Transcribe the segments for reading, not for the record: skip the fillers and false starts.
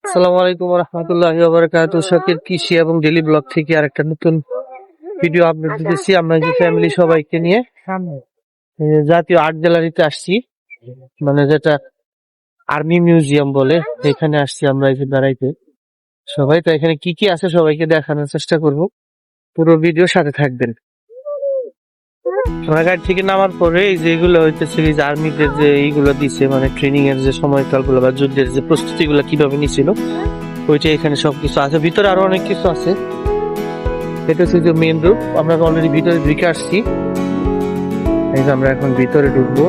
আসসালামু আলাইকুম ওয়া রাহমাতুল্লাহি ওয়া বারাকাতুহু। শাকির কৃষি এবং ডেইলি ব্লগ থেকে আরেকটা নতুন ভিডিও আপলোড দিতেছি। আমরা যে ফ্যামিলি সবাইকে নিয়ে জাতীয় আর্ট গ্যালারিতে আসছি, মানে যেটা আর্মি মিউজিয়াম বলে, এখানে আসছি আমরা এই যে বেড়াইতে। সবাই তো এখানে কি কি আছে সবাইকে দেখানোর চেষ্টা করব, পুরো ভিডিও সাথে থাকবেন। আমরা গাড়ি থেকে নামার পরে এই যে এগুলো হইতেছে এই যে আর্মিদের যে এইগুলো দিছে, মানে ট্রেনিং এর যে সময়কালগুলো বা যুদ্ধের যে প্রস্তুতিগুলো কিভাবে নিছিল, ওইটা এখানে সবকিছু আছে। ভিতরে আরো অনেক কিছু আছে। এটা হচ্ছে যে মেইন রুট, আমরা অলরেডি ভিতরে ঢুকে আসছি। এই যে আমরা এখন ভিতরে ঢুকবো।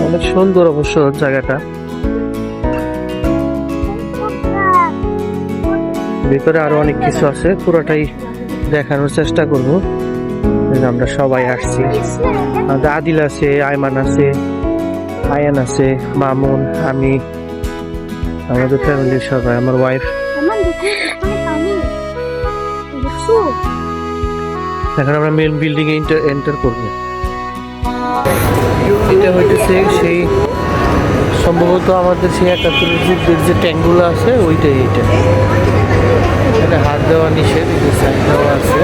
অনেক সুন্দর অবশ্য জায়গাটা। ভিতরে আরো অনেক কিছু আছে, পুরোটাই দেখানোর চেষ্টা করব। আমরা সবাই আসছি, আমাদের আদিল আছে, আয়মান আছে, আয়ান আছে, মামুন, আমি, আমাদের ফ্যামিলির সবাই, আমার ওয়াইফ। এখন আমরা মেন বিল্ডিং এ এন্টার করবো। এটা হইতেছে সেই সম্ভবত আমাদের সেই ৭১ যুদ্ধের যে ট্যাঙ্কগুলো আছে ওইটাই। এটা হাত দেওয়া নিষেধ, সাইড দেওয়া আছে।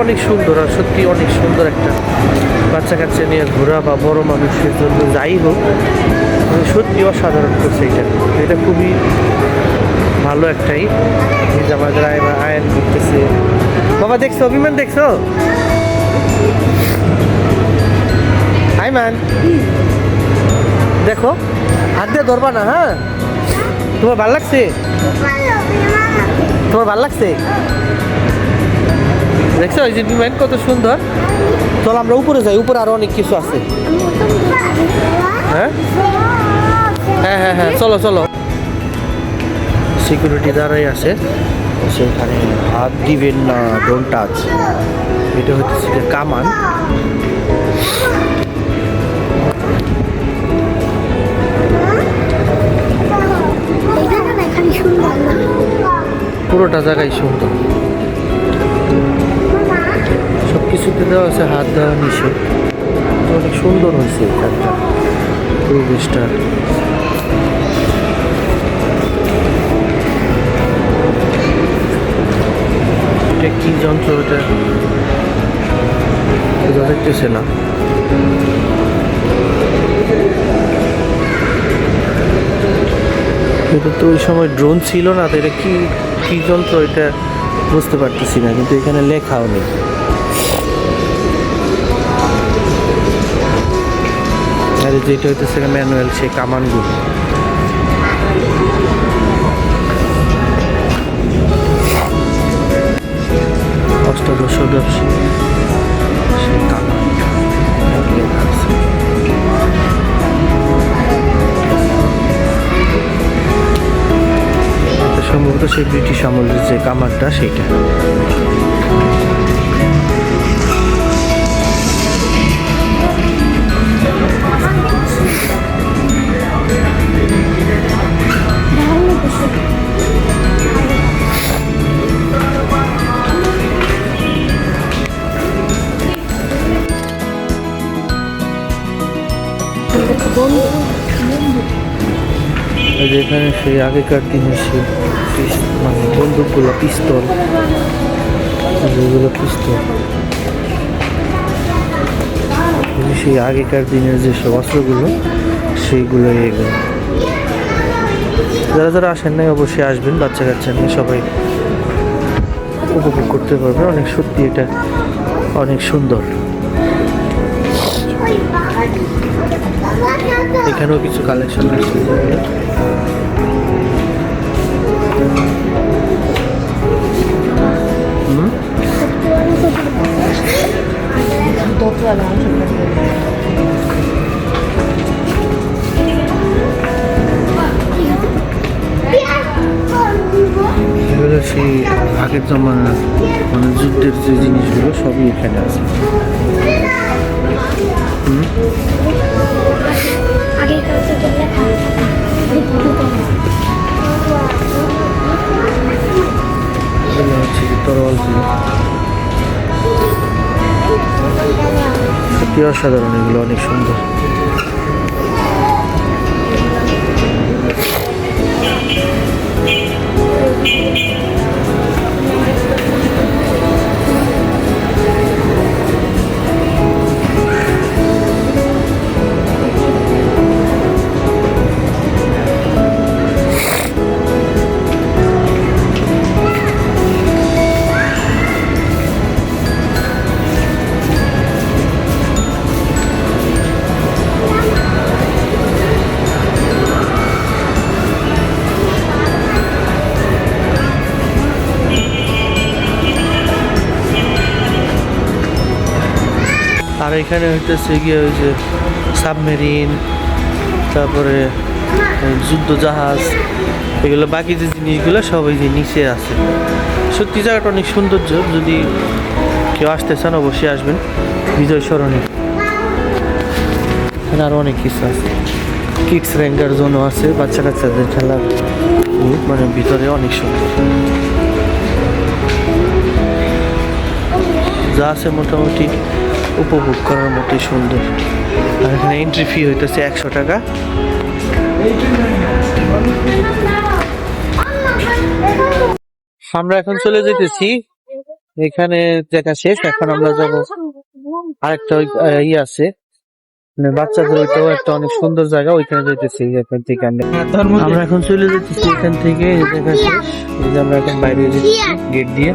অনেক সুন্দর, আর সত্যি অনেক সুন্দর একটা বাচ্চা কাচ্চা নিয়ে ঘোরা বা বড় মানুষের জন্য যাই হোক, সত্যি অসাধারণ করছে এটা খুবই ভালো একটাই। এই যে আমাদের আয়ন ঘুরতেছে। বাবা দেখছো, অভিমান দেখছো? আয়মান দেখো, হাত দিয়ে ধরবা না, হ্যাঁ? তোমার ভাল লাগছে? তোমার ভাল লাগছে? দেখছো এই যে বিমান কত সুন্দর। চলো আমরা উপরে যাই, উপরে আরো অনেক কিছু আছে। হ্যাঁ হ্যাঁ হ্যাঁ হ্যাঁ, চলো চলো। সিকিউরিটি দাঁড়াই আছে, সেখানে হাত দিবেন না, ডোন্ট টাচ। এটা হচ্ছে কামান। পুরোটা জায়গায় সুন্দর, সবকিছুতে দেওয়া আছে হাত দেওয়া নিষেধ। অনেক সুন্দর হয়েছে এখানটা পরিবেশটা। এটা কি যন্ত্র, এটা দেখতেছে না। এটা তো ওই সময় ড্রোন ছিল না, তো এটা কি কি যন্ত্র এটা বুঝতে পারতেছি না, কিন্তু এখানে লেখাও নেই। আর যেটা হইতেছে ম্যানুয়াল সেই কামানগুলো। অষ্টাদশ শতাব্দী সেই কামান লেখা আছে। সম্ভবত সেই ব্রিটিশ আমলের যে কামানটা সেইটা। যেখানে সেই আগেকার দিনে সেই মানে বন্দুকগুলো, পিস্তল, যেগুলো পিস্তল, সেই আগেকার দিনের যেসব অস্ত্রগুলো, সেইগুলো এগুলো। যারা যারা আসেন নাই অবশ্যই আসবেন, বাচ্চা কাচ্চা নিয়ে সবাই উপভোগ করতে পারবে। অনেক সত্যি এটা অনেক সুন্দর। এখানেও কিছু কালেকশন আসছে। এগুলো সেই আগের জমানার মানে যুদ্ধের যে জিনিসগুলো সবই এখানে আছে। ডলগুলো সত্যি অসাধারণ, এগুলো অনেক সুন্দর। আর এখানে হইতেছে গিয়ে ওই যে সাবমেরিন, তারপরে যুদ্ধ জাহাজ, এগুলো বাকি যে জিনিসগুলো সব ওই যে নিচে আছে। সত্যি জায়গাটা অনেক সৌন্দর্য, যদি কেউ আসতে চান অবশ্যই আসবেন। বিজয় সরণি, এখানে আরও অনেক কিছু আছে, কিডস র্যাঙ্কার জোনও আছে, বাচ্চা কাচ্চাদের খেলার, মানে ভিতরে অনেক সুন্দর যা আছে মোটামুটি উপভোগ করার মতোই সুন্দর। আর এখানে এন্ট্রি ফি হইতেছে 100 টাকা। আমরা এখন চলে যেতেছি, এখানে দেখা শেষ। এখন আমরা যাব আরেকটা আছে, মানে বাচ্চাদের ওইটাও একটা অনেক সুন্দর জায়গা, ওইখানে যেতেছি। এখান থেকে আমরা এখন চলে যেতেছি এখান থেকে, দেখা শেষ। এই যে আমরা এখন বাইরে যেতেছি গেট দিয়ে।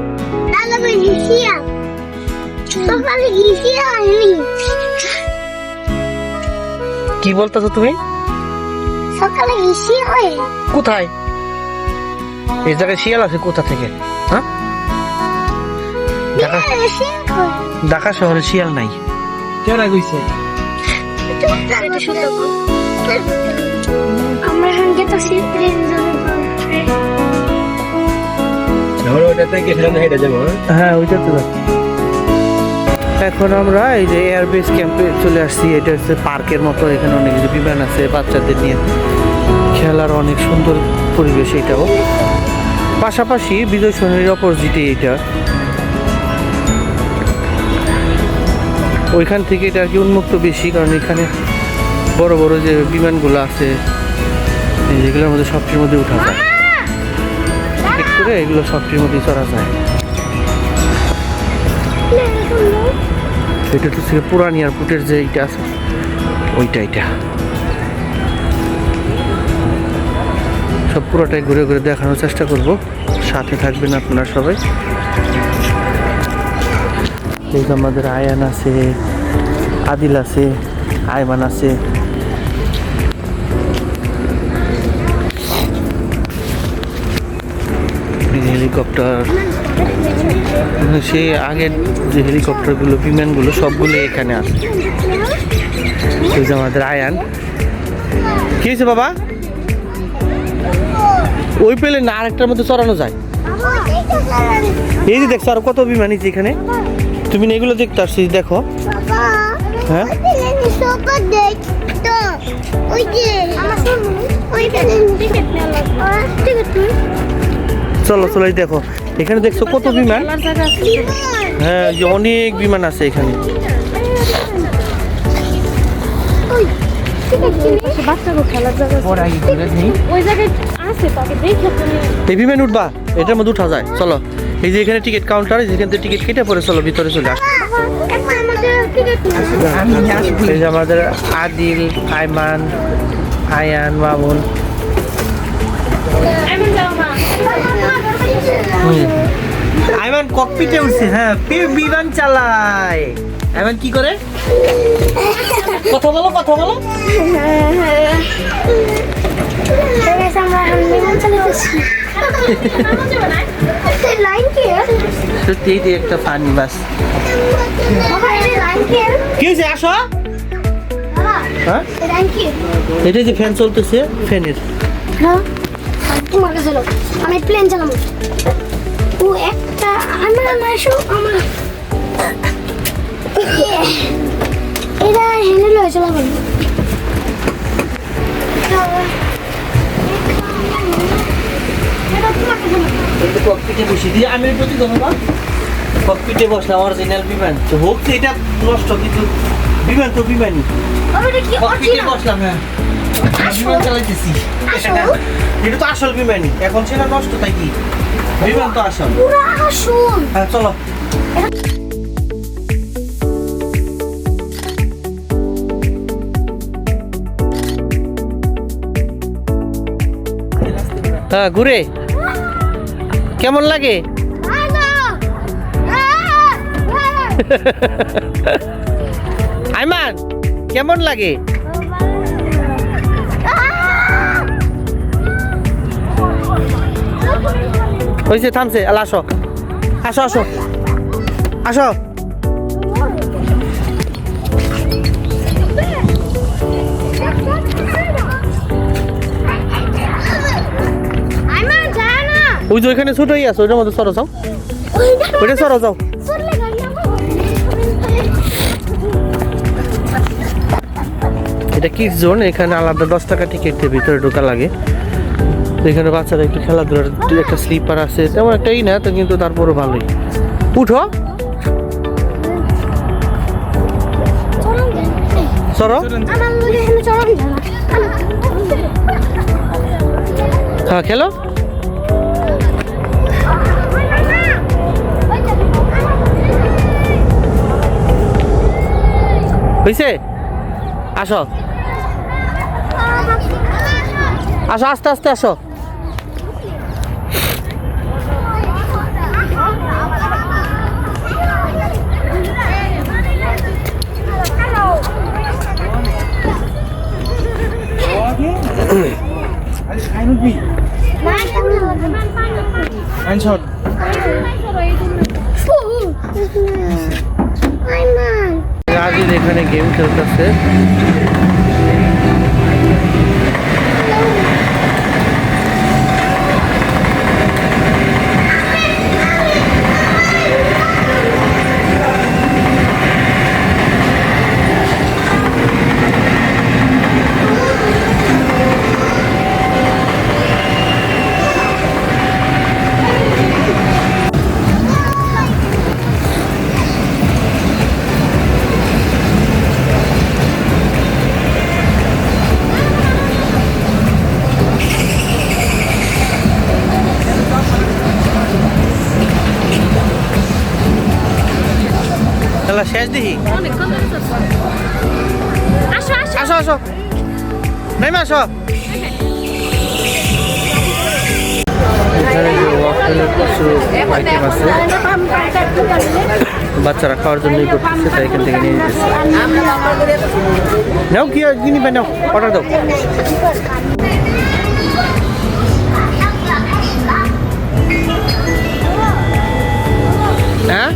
কি বলতেছো তুমি? সকালে ইসি হয় কোথায়? এই জায়গায় শিয়াল আছে কোথা থেকে? হ্যাঁ, ঢাকা শহরে শিয়াল নাই। কেনা কইছে আমরা এখন গেতেছি ট্রেন হ্যাঁ ওইটা তো। এখন আমরা এই যে এয়ারবেস ক্যাম্পে চলে আসছি। এটা হচ্ছে পার্কের মতো, এখানে অনেক কিছু বিমান আছে, বাচ্চাদের নিয়ে খেলার অনেক সুন্দর পরিবেশ এটাও। পাশাপাশি বিজয় সরণির অপোজিটে এটা, ওইখান থেকে এটা আর কি উন্মুক্ত বেশি, কারণ এখানে বড় বড় যে বিমানগুলো আছে যেগুলোর মধ্যে সবটির মধ্যে উঠা যায়, ঠিক করে এগুলো সবটির মধ্যেই চড়া যায়। এটা হচ্ছে পুরান এয়ারপোর্টের যে এইটা আছে ওইটা, এটা সব পুরোটাই ঘুরে ঘুরে দেখানোর চেষ্টা করব, সাথে থাকবেন আপনারা সবাই। এই যে আমাদের আয়ান আছে, আদিল আছে, আয়মান আছে। হেলিকপ্টার, সেই আগের যে হেলিকপ্টারগুলো, বিমানগুলো সবগুলো এখানে আছে। এই যে আমাদের আয়ান। কি হয়েছে বাবা? ওই পেলে না আরেকটার মধ্যে চড়ানো যায়। এই যে দেখছো আর কত বিমান আছে এখানে, তুমি এগুলো দেখতে আসছি, দেখো। হ্যাঁ চলো চলো, এই দেখো এখানে দেখছো কত বিমান। হ্যাঁ অনেক বিমান আছে এখানে। এই বিমান উঠবা, এটার মধ্যে উঠা যায়। চলো এই যে এখানে টিকিট কাউন্টার, যেখান থেকে টিকিট কেটে পরে চলো ভিতরে চলে আস। এই যে আমাদের আদিল, আয়মান, আয়ান, মামুন। আয়মান ককপিটে উঠছে। হ্যাঁ বিমান চালায়। আয়মান কি করে? কথা বলো কথা বলো। সত্যি একটা ফানি বাস। কি হয়েছে আসো? হ্যাঁ এটা যে ফ্যান চলতেছে, ফ্যানের। তোমার কাছে আমি প্লেন চালাবো। ও একটা আমার আমার এটা হ্যান্ডেল হয়ে চালাবো। বসে দিয়ে আমি প্রতি ধন্যবাদ। ককপিটে বসলাম অরিজিনাল বিমান তো হোক তো এটা নষ্ট কিন্তু বিমান তো বিমানই ওটা কি ককপিটে অরিজিনাল বসলাম হ্যাঁ বিমান চালাইতেছি আসল? এটা তো আসল বিমানই এখন সেটা নষ্ট তাই কি বিমান তো আসল পুরা আসল হ্যাঁ চলো হ্যাঁ ঘুরে কেমন লাগে আইমান কেমন লাগে হয়েছে থামছে আলা আসো আসো আসো আসো ওই যে ওইখানে ছোট আছে ওইটার মধ্যে সরো যাও ওইটা সরো যাও এটা কি জোন এখানে আলাদা 10 টাকা টিকিট দিয়ে ভিতরে ঢোকা লাগে তো এখানে বাচ্চারা একটু খেলাধুলার একটা স্লিপার আছে তেমন একটাই না তো কিন্তু তারপরে ভালোই উঠো সরো হ্যাঁ খেলো হয়েছে আসো আসো আস্তে আস্তে আসো রাজিদ এখানে গেম খেলতেছে খেলা শেষ দেখি আসো আসো নাইমা আসো এখানে যে ওয়াফেলের কিছু আইটেম আছে বাচ্চারা খাওয়ার জন্যই করতেছে তাই এখান থেকে নিয়ে নিতেছে নাও কি নিবে নাও অর্ডার দাও হ্যাঁ